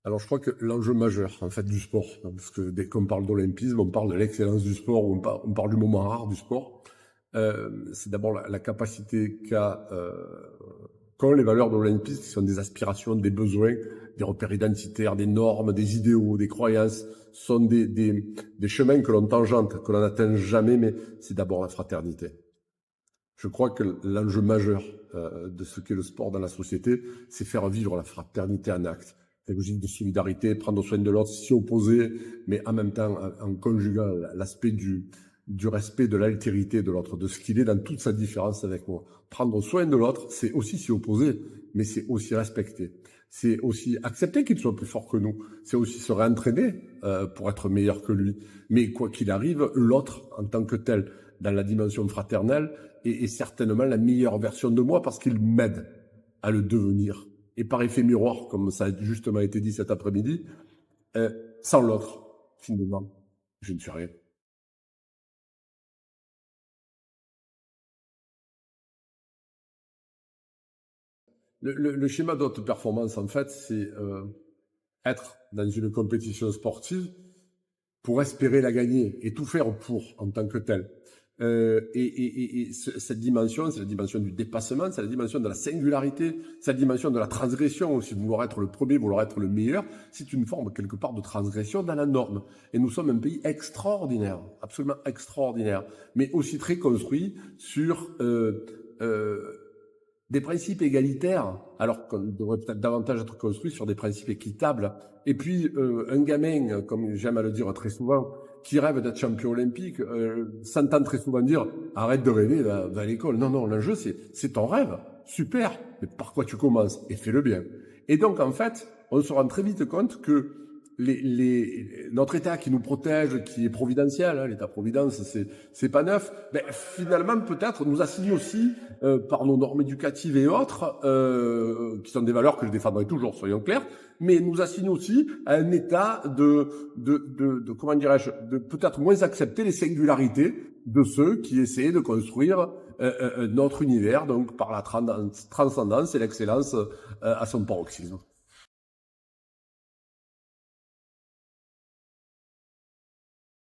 Alors, je crois que l'enjeu majeur, en fait, du sport, hein, parce que dès qu'on parle d'olympisme, on parle de l'excellence du sport, on parle du moment rare du sport, c'est d'abord la capacité qu'ont les valeurs de l'olympisme, qui sont des aspirations, des besoins, des repères identitaires, des normes, des idéaux, des croyances, sont des chemins que l'on tangente, que l'on n'atteint jamais, mais c'est d'abord la fraternité. Je crois que l'enjeu majeur de ce qu'est le sport dans la société, c'est faire vivre la fraternité en acte. La logique de solidarité, prendre soin de l'autre, s'y opposer, mais en même temps en conjuguant l'aspect du respect de l'altérité de l'autre, de ce qu'il est dans toute sa différence avec moi. Prendre soin de l'autre, c'est aussi s'y opposer, mais c'est aussi respecter. C'est aussi accepter qu'il soit plus fort que nous. C'est aussi se réentraîner pour être meilleur que lui. Mais quoi qu'il arrive, l'autre, en tant que tel, dans la dimension fraternelle, est certainement la meilleure version de moi parce qu'il m'aide à le devenir. Et par effet miroir, comme ça a justement été dit cet après-midi, sans l'autre, finalement, je ne suis rien. Le schéma de haute performance, en fait, c'est être dans une compétition sportive pour espérer la gagner et tout faire pour en tant que tel. Cette dimension, c'est la dimension du dépassement, c'est la dimension de la singularité, c'est la dimension de la transgression aussi, vouloir être le premier, vouloir être le meilleur, c'est une forme quelque part de transgression dans la norme. Et nous sommes un pays extraordinaire, absolument extraordinaire, mais aussi très construit sur des principes égalitaires, alors qu'on devrait peut-être davantage être construit sur des principes équitables. Et puis, un gamin, comme j'aime à le dire très souvent, qui rêve d'être champion olympique, s'entend très souvent dire « arrête de rêver, va à l'école ». Non, non, l'enjeu, c'est ton rêve, super, mais par quoi tu commences et fais-le bien. Et donc, en fait, on se rend très vite compte que notre État qui nous protège, qui est providentiel, hein, l'État-providence, c'est pas neuf, ben, finalement, peut-être, nous assigne aussi, par nos normes éducatives et autres, qui sont des valeurs que je défendrai toujours, soyons clairs, mais nous assigne aussi à un état comment dirais-je, de peut-être moins accepter les singularités de ceux qui essaient de construire notre univers, donc par la transcendance et l'excellence à son paroxysme.